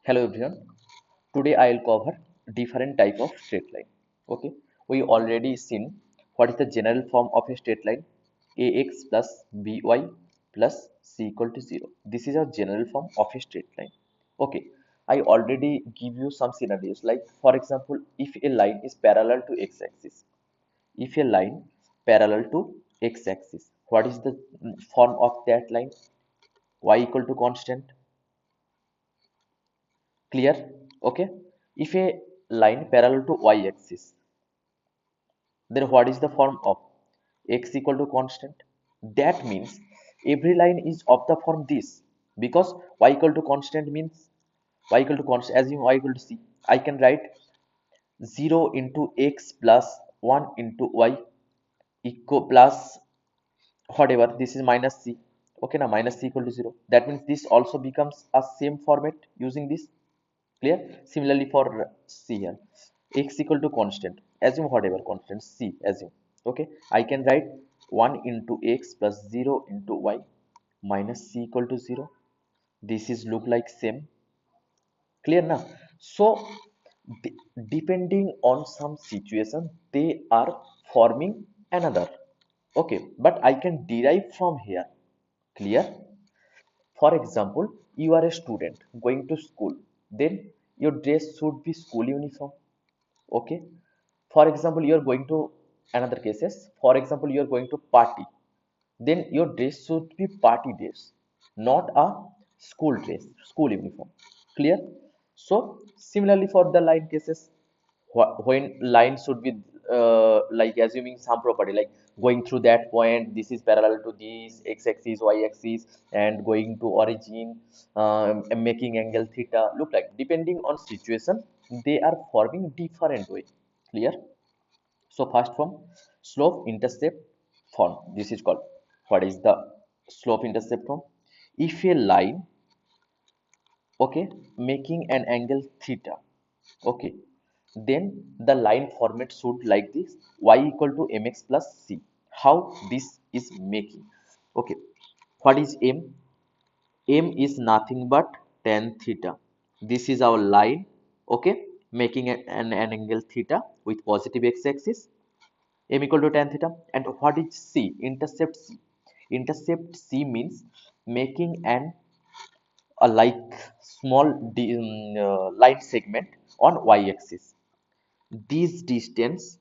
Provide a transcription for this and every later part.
Hello everyone. Today I will cover different type of straight line. Okay, we already seen what is the general form of a straight line: ax plus by plus c equal to 0. This is a general form of a straight line. Okay, I already give you some scenarios, like for example, if a line is parallel to x-axis, if a line parallel to x-axis, what is the form of that line? Y equal to constant. Clear? Okay. If a line parallel to y-axis, then what is the form of x equal to constant? That means every line is of the form this, because y equal to constant means y equal to constant. Assume y equal to c. I can write 0 into x plus 1 into y equal plus whatever. This is minus c. Okay, now minus c equal to 0. That means this also becomes a same format using this. Clear? Similarly for c here, x equal to constant. Assume whatever constant c. Assume. Okay, I can write 1 into x plus 0 into y minus c equal to 0. This is look like same. Clear now? So de- depending on some situation, they are forming another. Okay, but I can derive from here. Clear? For example, you are a student going to school, then your dress should be school uniform. Okay. For example, you are going to another cases. For example, you are going to party, then your dress should be party dress, not a school dress, school uniform. Clear? So similarly for the line cases, when line should be like assuming some property, like going through that point, this is parallel to this x-axis, y-axis, and going to origin, and making angle theta. Look like depending on situation, they are forming different way. Clear? So first form, slope intercept form. This is called, what is the slope intercept form? If a line, okay, making an angle theta, okay, then the line format should like this: y equal to mx plus c. How this is making? Okay, what is m? M is nothing but tan theta. This is our line, okay, making an angle theta with positive x-axis, m equal to tan theta. And what is c? Intercept c. Intercept c means making an a like small line segment on y-axis. This distance,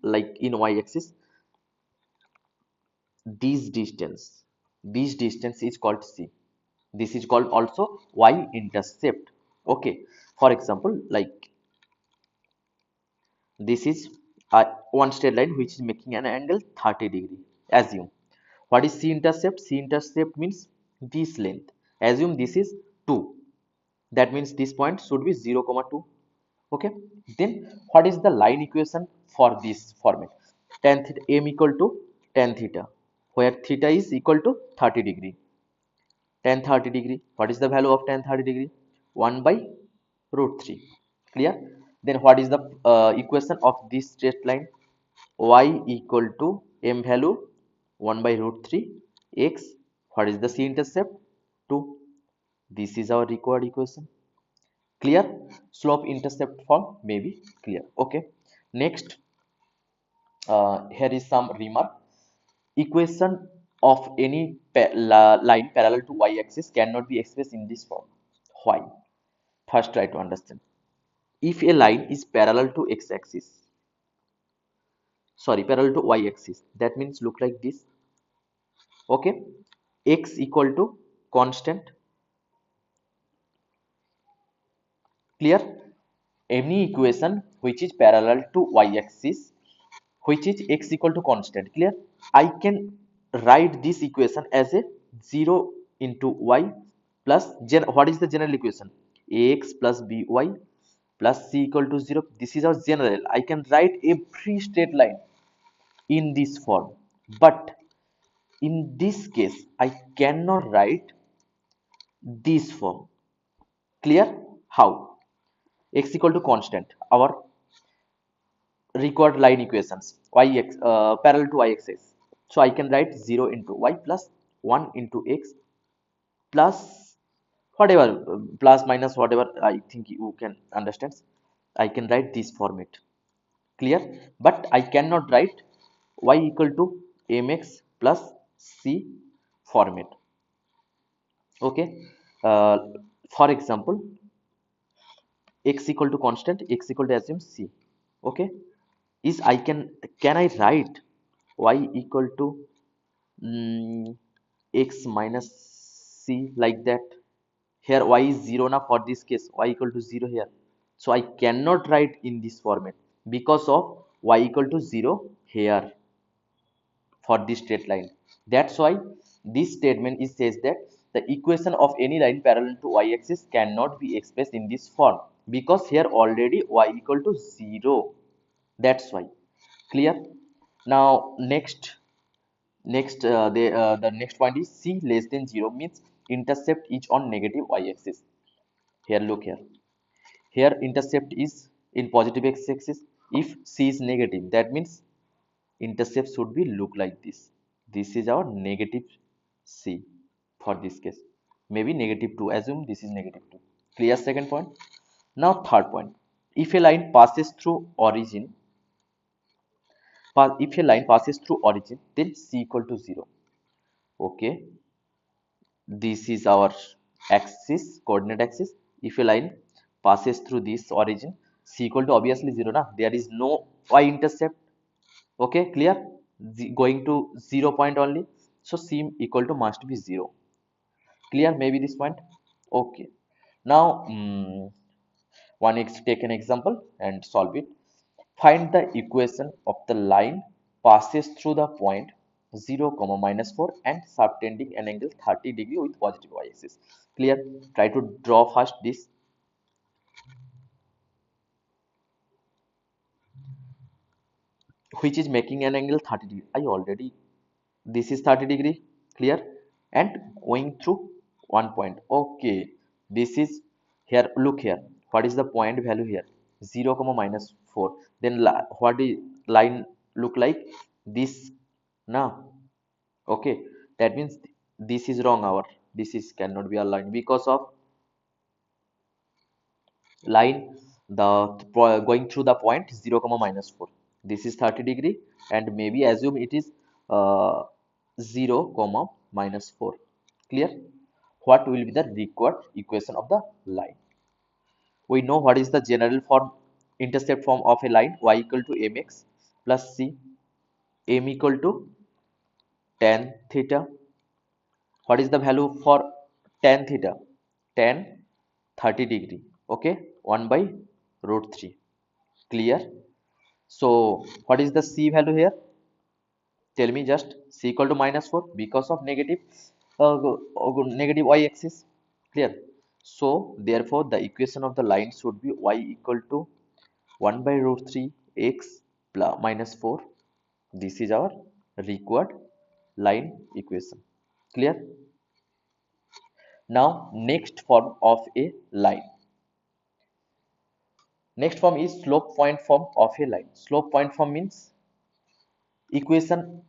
like in y-axis, this distance, this distance is called c. This is called also y-intercept. Okay. For example, like this is a one straight line which is making an angle 30°. Assume, what is c-intercept? C-intercept means this length. Assume this is 2. That means this point should be 0, 2. Okay. Then what is the line equation for this format? Tan theta, m equal to tan theta, where theta is equal to 30°. Tan 30°. What is the value of tan 30°? 1 by root 3. Clear? Then what is the equation of this straight line? Y equal to m value 1 by root 3 x. What is the c intercept? 2. This is our required equation. Clear? Slope intercept form may be clear. Okay. Next, here is some remark. Equation of any line parallel to y-axis cannot be expressed in this form. Why? First, try to understand. If a line is parallel to x-axis, sorry, parallel to y-axis, that means look like this. Okay, x equal to constant. Clear? Any equation which is parallel to y-axis, which is x equal to constant. Clear? I can write this equation as a 0 into y plus what is the general equation? Ax plus by plus c equal to 0. This is our general. I can write every straight line in this form, but in this case I cannot write this form. Clear? How? X equal to constant, our required line equations, yx parallel to y-axis. So I can write 0 into y plus 1 into x plus whatever, plus minus whatever, I think you can understand. I can write this format, clear, but I cannot write y equal to mx plus c format. Okay, uh, for example, x equal to constant, x equal to assume c. Okay, is I can I write y equal to x minus c like that? Here y is 0 now, for this case y equal to 0 here, so I cannot write in this format because of y equal to 0 here for this straight line. That's why this statement is says that the equation of any line parallel to y-axis cannot be expressed in this form because here already y equal to 0. That's why. Clear? Now the next point is c less than 0 means intercept is on negative y-axis. Here look here. Here intercept is in positive x-axis. If c is negative, that means intercept should be look like this. This is our negative c for this case. Maybe negative 2. Assume this is negative 2. Clear second point? Now third point. If a line passes through origin, if a line passes through origin, then c equal to 0. Okay, this is our axis, coordinate axis. If a line passes through this origin, c equal to obviously 0 na, there is no y intercept. Okay, clear? Going to 0 point only, so c equal to must be 0. Clear? Maybe this point. Okay, now take an example and solve it. Find the equation of the line passes through the point 0 comma minus 4 and subtending an angle 30 degree with positive y-axis. Clear? Try to draw first this, which is making an angle 30 degree. I already, this is 30 degree. Clear? And going through one point. Okay, this is here. Look here, what is the point value here? 0 comma minus 4. Then what is line look like this now? Okay, that means this is wrong. Our this is cannot be a line because of line going through the point 0 comma minus 4. This is 30 degree, and maybe assume it is uh, 0 comma minus 4. Clear? What will be the required equation of the line? We know what is the general form, intercept form of a line: y equal to mx plus c, m equal to tan theta. What is the value for tan theta? Tan 30 degree. Okay, 1 by root 3. Clear? So what is the c value here? Tell me just. C equal to minus 4 because of negative negative y-axis. Clear? So therefore the equation of the line should be y equal to 1 by root 3 x plus minus 4. This is our required line equation. Clear? Now next form of a line. Next form is slope point form of a line. Slope point form means equation,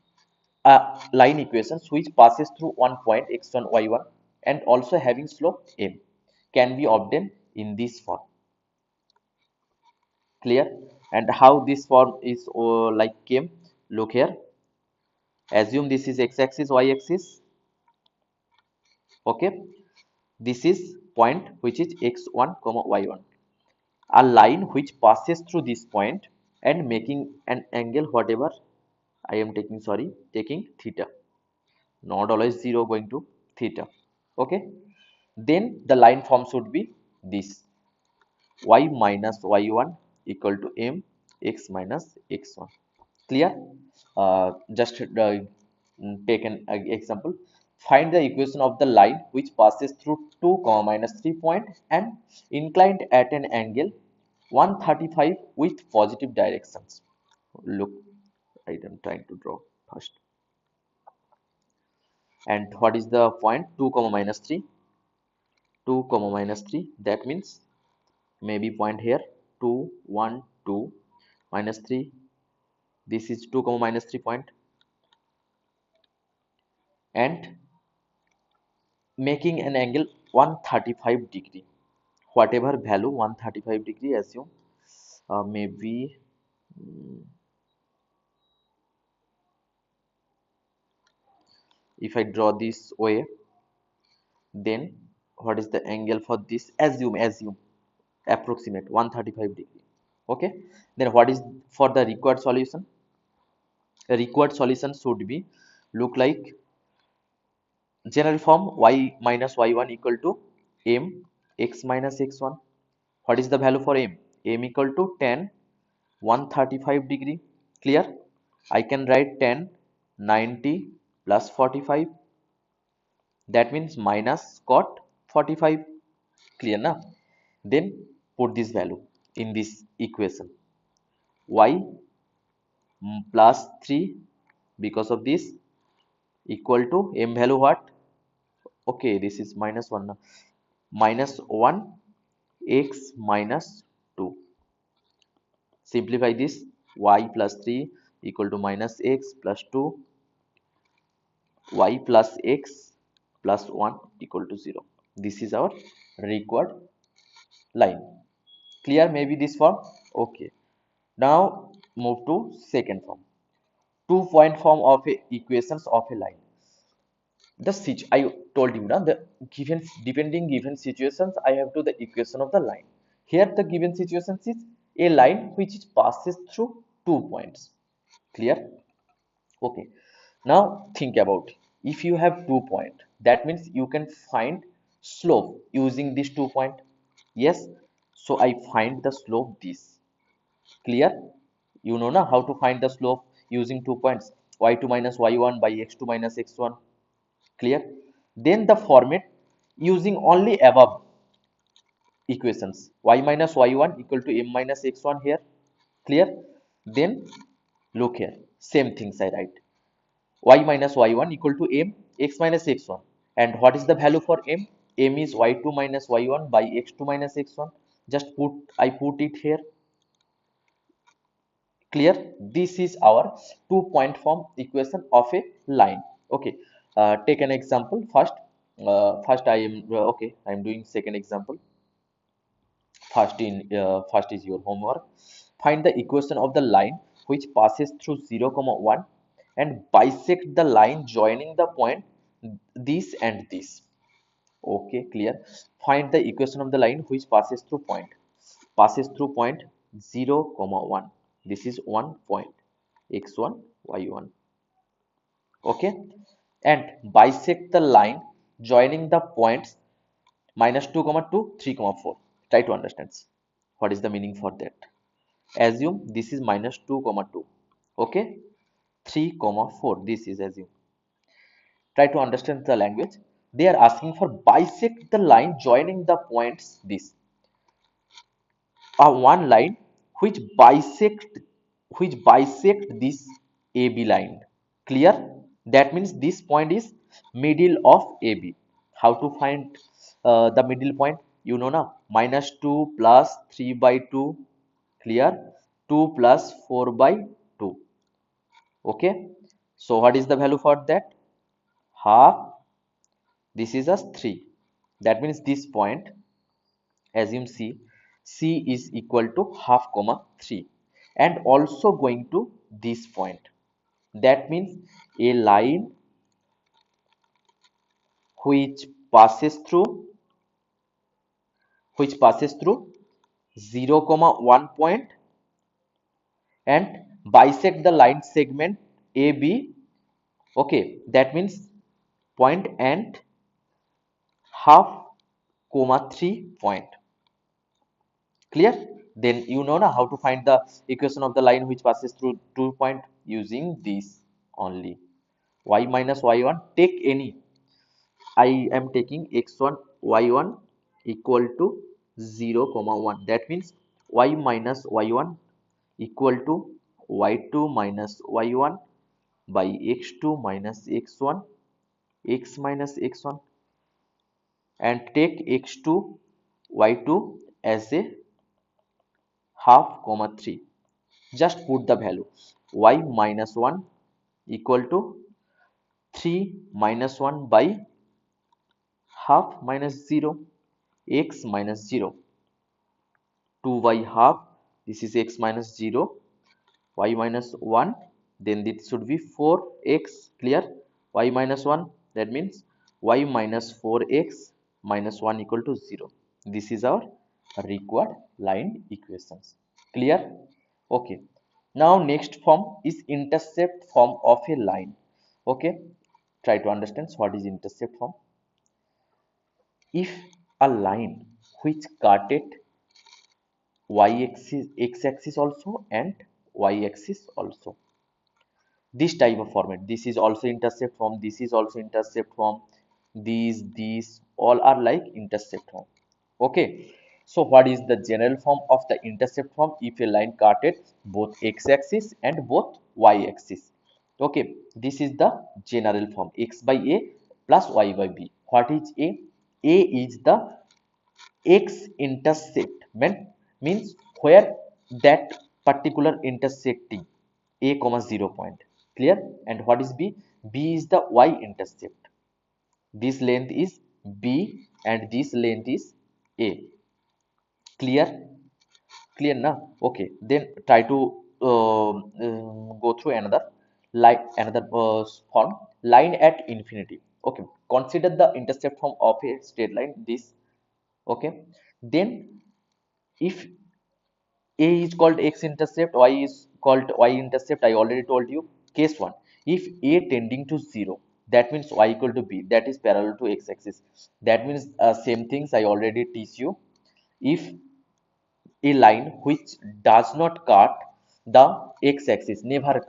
line equations which passes through one point x1 y1 and also having slope m can be obtained in this form. Clear? And how this form is like came? Look here. Assume this is x-axis, y-axis. Okay, this is point which is x1 comma y1. A line which passes through this point and making an angle whatever I am taking, sorry, taking theta, not always 0, going to theta. Okay, then the line form should be this: y minus y1 equal to m x minus x1. Clear? Just take an example. Find the equation of the line which passes through 2 comma minus 3 point and inclined at an angle 135 with positive directions. Look, I am trying to draw first. And what is the point? 2 comma minus 3. 2 comma minus 3. That means maybe point here 2 1 2 minus 3. This is 2 comma minus 3 point, and making an angle 135 degree, whatever value 135 degree, assume maybe if I draw this way, then what is the angle for this? Assume approximate 135 degree. Okay, then what is for the required solution? The required solution should be look like general form y minus y1 equal to m x minus x1. What is the value for m? M equal to 10 135 degree. Clear? I can write 10 90 plus 45, that means minus cot 45. Clear now? Then put this value in this equation, y plus 3 because of this equal to m value what? Okay, this is minus 1 now. Minus 1 x minus 2. Simplify this, y plus 3 equal to minus x plus 2, y plus x plus 1 equal to 0. This is our required line. Clear? Maybe this form. Okay, now move to second form, 2 point form of equations of a line. The I told you now, the given depending given situations I have to the equation of the line. Here the given situations is a line which passes through 2 points. Clear? Okay, now think about, if you have 2 point, that means you can find slope using this 2 point. Yes, so I find the slope this. Clear? You know now how to find the slope using 2 points, y2 minus y1 by x2 minus x1. Clear? Then the format using only above equations, y minus y1 equal to m minus x1 here. Clear? Then look here, same things I write, y minus y1 equal to m x minus x1, and what is the value for m? M is y2 minus y1 by x2 minus x1. Just I put it here. Clear? This is our 2 point form equation of a line. Okay, take an example first. First I am okay, I am doing second example. First is your homework. Find the equation of the line which passes through 0 comma 1 and bisect the line joining the point this and this. Okay, clear? Find the equation of the line which passes through point 0 comma 1. This is 1 point, x1 y1. Okay, and bisect the line joining the points minus 2 comma 2 3 comma 4. Try to understand what is the meaning for that. Assume this is minus 2 comma 2. Okay, 3 comma 4, this is assume. Try to understand the language. They are asking for bisect the line joining the points this, one line which bisect this AB line. Clear? That means this point is middle of AB. How to find the middle point? You know now, minus 2 plus 3 by 2. Clear? 2 plus 4 by 2. Okay, so what is the value for that? Half. This is as 3. That means this point, assume C is equal to half comma 3, and also going to this point. That means a line which passes through 0 comma 1 point and bisect the line segment AB. Okay, that means point and half comma 3 point. Clear? Then you know now how to find the equation of the line which passes through 2 point using this only. Y minus y1, take any. I am taking x1 y1 equal to 0 comma 1. That means y minus y1 equal to y2 minus y1 by x2 minus x1, x minus x1, and take x2 y2 as a half comma 3. Just put the value, y minus 1 equal to 3 minus 1 by half minus 0, x minus 0, 2y half, this is x minus 0, y minus 1, then this should be 4x, clear, y minus 1, that means y minus 4x minus 1 equal to 0. This is our required line equations, clear. Okay, now next form is intercept form of a line. Okay, try to understand what is intercept form. If a line which cutted y-axis, x-axis also and y-axis also, this type of format, this is also intercept form, this is also intercept form, these all are like intercept form. Okay, so what is the general form of the intercept form? If a line cutted both x-axis and both y-axis. Okay, this is the general form, x by a plus y by b. What is a is the x-intercept, means where that particular intersecting a comma 0 point, clear. And what is b? B is the y-intercept, this length is b and this length is a, clear. Clear now? Okay, then try to go through another, like another form, line at infinity. Okay, consider the intercept form of a straight line, this. Okay, then if a is called x-intercept, y is called y-intercept, I already told you. Case 1, if a tending to 0, that means y equal to b, that is parallel to x-axis. That means same things I already teach you. If a line which does not cut the x-axis, never ever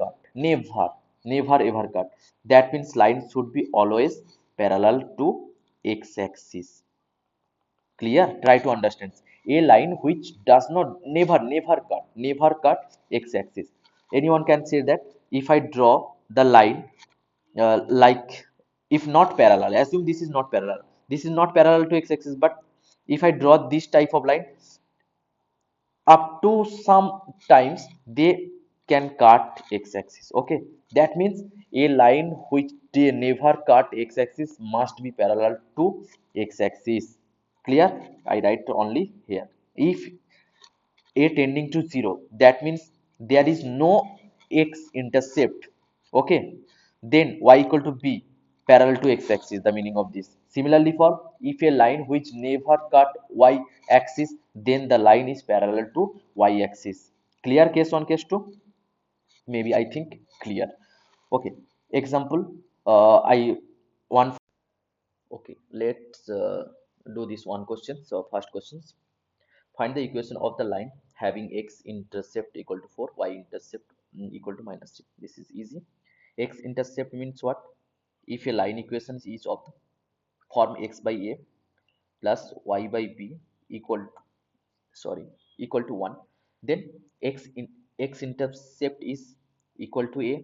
cut, that means line should be always parallel to x-axis, clear. Try to understand, a line which does not never cut x-axis. Anyone can say that if I draw the line like, if not parallel, assume this is not parallel, this is not parallel to x-axis, but if I draw this type of line, up to some times they can cut x-axis. Okay, that means a line which they never cut x-axis must be parallel to x-axis, clear. I write only here, if a tending to 0, that means there is no x-intercept. Okay, then y equal to b, parallel to x-axis, the meaning of this. Similarly, for if a line which never cut y-axis, then the line is parallel to y-axis, clear. Case 1, case 2, maybe I think clear. Okay, example, I one. Okay, let's do this one question. So first questions, find the equation of the line having x-intercept equal to 4, y-intercept equal to minus 3. This is easy. X-intercept means what? If a line equation is of the form x by a plus y by b equal to, sorry, equal to 1, then x-intercept is equal to a.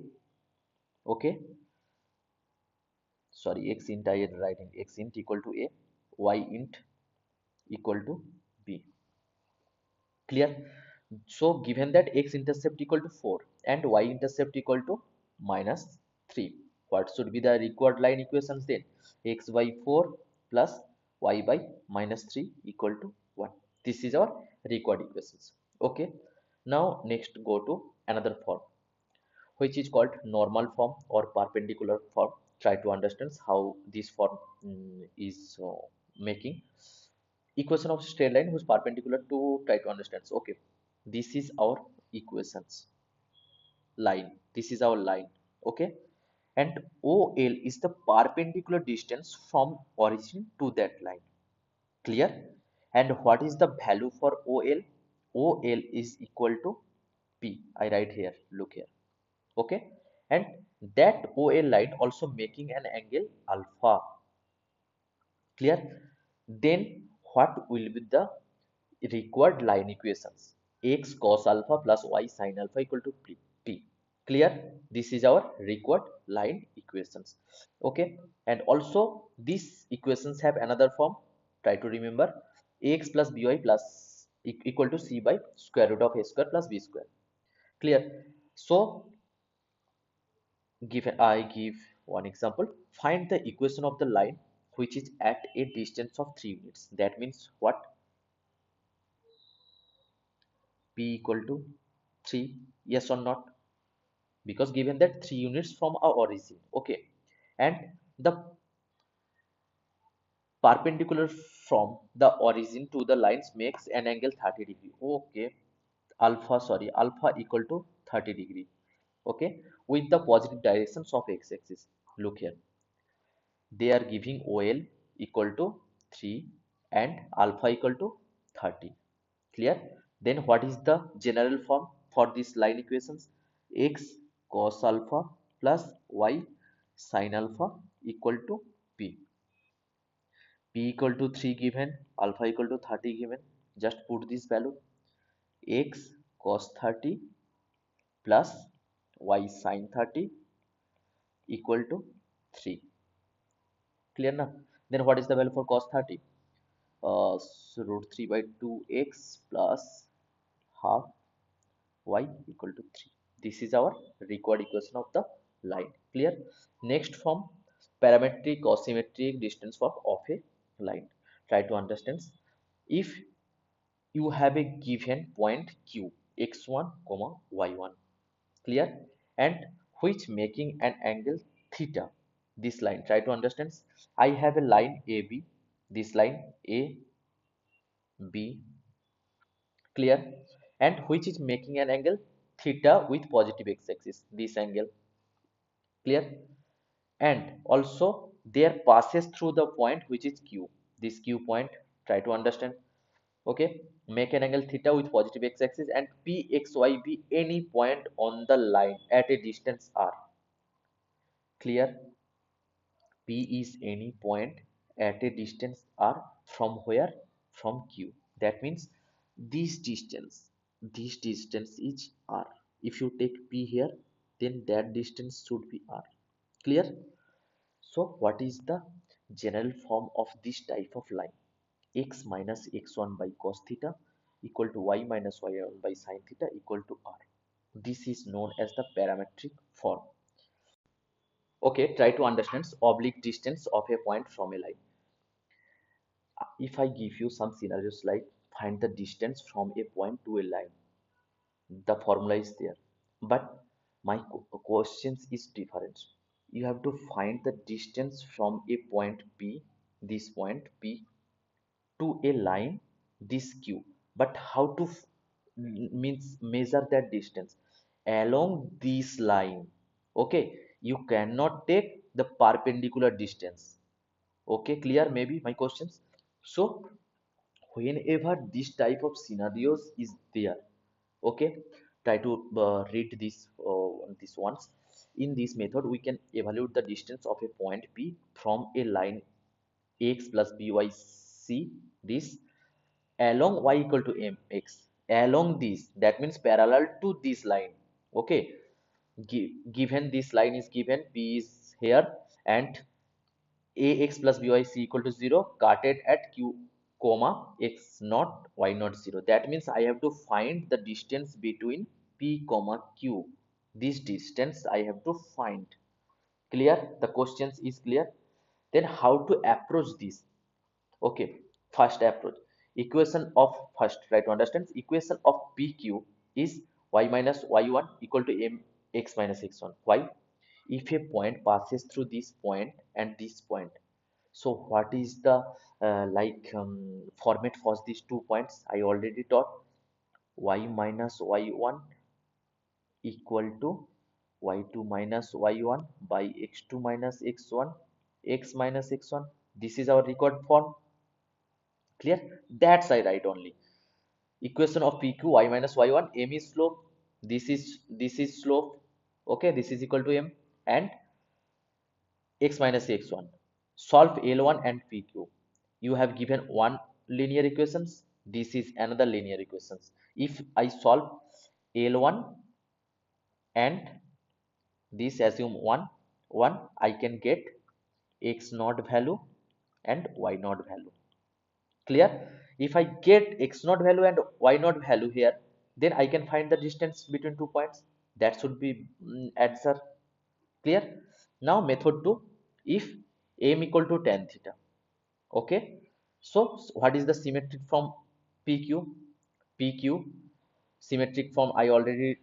Okay, sorry, x int, I am writing x int equal to a, y int equal to b, clear. So given that x-intercept equal to 4 and y-intercept equal to minus 3, what should be the required line equations then? X by 4 plus y by minus 3 equal to 1. This is our required equations. Okay, now next go to another form, which is called normal form or perpendicular form. Try to understand how this form is making equation of straight line whose perpendicular to, try to understand. So, okay, this is our equations line, this is our line. Okay, and OL is the perpendicular distance from origin to that line, clear. And what is the value for OL? OL is equal to P, I write here, look here. Okay, and that OL line also making an angle alpha, clear. Then what will be the required line equations? X cos alpha plus y sin alpha equal to p, clear. This is our required line equations. Okay, and also these equations have another form. Try to remember, ax plus by plus equal to c by square root of a square plus b square, clear. So given, I give one example. Find the equation of the line which is at a distance of 3 units. That means what? P equal to 3, yes or not? Because given that 3 units from our origin, okay, and the perpendicular from the origin to the lines makes an angle 30 degree. Okay, alpha equal to 30 degree. Okay, with the positive directions of x-axis. Look here, they are giving OL equal to 3 and alpha equal to 30. Clear? Then what is the general form for this line equations? X cos alpha plus y sin alpha equal to P. P equal to 3 given, alpha equal to 30 given. Just put this value, x cos 30 plus y sin 30 equal to 3. Clear now? Then what is the value for cos 30? So root 3 by 2x plus half y equal to 3. This is our required equation of the line. Clear? Next form, parametric or symmetric distance form of a line. Try to understand. If you have a given point q, x1 comma y1, clear, and which making an angle theta, this line, try to understand. I have a line AB, this line AB, clear, and which is making an angle theta with positive x-axis, this angle, clear, and also there passes through the point which is q, this q point, try to understand. Okay, make an angle theta with positive x-axis and pxy be any point on the line at a distance r. Clear? P is any point at a distance r from where? From q. That means this distance, this distance is r. If you take p here, then that distance should be r. Clear? So what is the general form of this type of line? X minus x1 by cos theta equal to y minus y1 by sin theta equal to r. This is known as the parametric form. Okay, try to understand oblique distance of a point from a line. If I give you some scenarios like find the distance from a point to a line, the formula is there. But my questions is different. You have to find the distance from a point P, this point P, to a line, this Q. But how to means measure that distance along this line? Okay, you cannot take the perpendicular distance. Okay, clear maybe my questions? So whenever this type of scenarios is there, okay, try to read this once. In this method we can evaluate the distance of a point P from a line x plus by c, this along y equal to mx, along this, that means parallel to this line. Okay, given this line is given, P is here, and ax plus byc equal to 0, cutted at q comma x naught y naught 0. That means I have to find the distance between p comma q. This distance I have to find. Clear? The questions is clear. Then how to approach this? Okay, first approach, equation of, first try to understand, equation of pq is y minus y1 equal to mx minus x1. Why? If a point passes through this point and this point, so what is the format for these 2 points? I already taught, y minus y1 equal to y2 minus y1 by x2 minus x1, x minus x1. This is our record form. Clear? That's I write only. Equation of PQ, y minus y1, m is slope. This is slope. Okay, this is equal to m, and x minus x1. Solve L1 and PQ. You have given one linear equations. This is another linear equations. If I solve L1 and this assume 1, 1, I can get x naught value and y naught value. Clear? If I get x naught value and y naught value here, then I can find the distance between 2 points. That should be answer. Clear? Now method 2, if m equal to tan theta, Okay, so what is the symmetric form? PQ. PQ symmetric form I already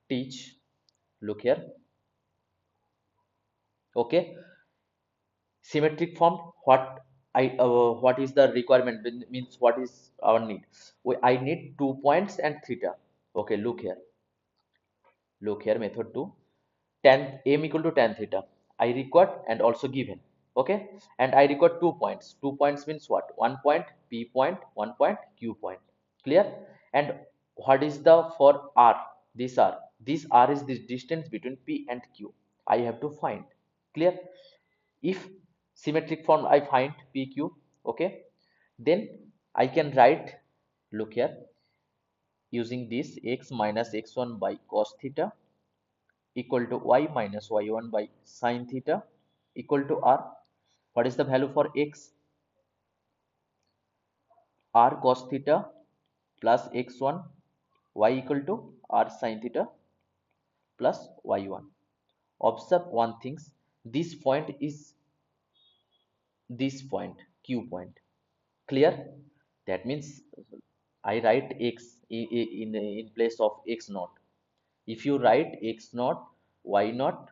teach. Look here. Okay, symmetric form, what is the requirement? Means what is our need? I need 2 points and theta. Okay, look here, method 2. Tan m equal to tan theta I required and also given. Okay, and I required 2 points. 2 points means what? 1 point P point, 1 point Q point. Clear? And what is the for R? This R is the distance between P and Q. I have to find. Clear? If symmetric form I find PQ, okay, then I can write, look here, using this x minus x1 by cos theta equal to y minus y1 by sin theta equal to r. What is the value for x? R cos theta plus x1, y equal to r sin theta plus y1. Observe one thing, this point is this point, Q point. Clear? That means I write x in place of x naught. If you write x naught, y naught,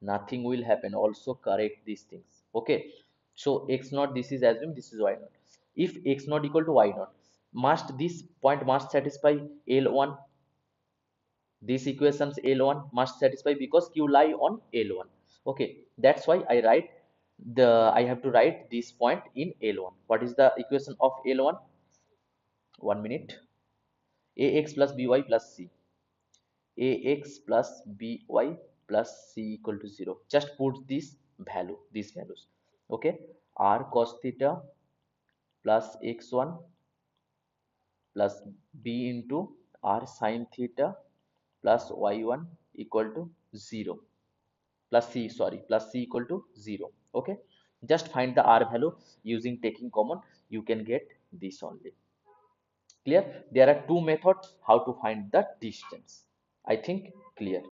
nothing will happen. Also correct these things. Okay, so x naught, this is assume, this is y naught. If x naught equal to y naught, must this point must satisfy L1. These equations L1 must satisfy because Q lie on L1. Okay, that's why I have to write this point in L1. What is the equation of L1? 1 minute. Ax plus by plus c. Ax plus by plus c equal to 0. Just put these values. Okay, r cos theta plus x1 plus b into r sin theta plus y1 equal to 0, plus c, sorry, plus c equal to 0. Okay, just find the r value using taking common. You can get this only. Clear? There are two methods how to find the distance. I think clear.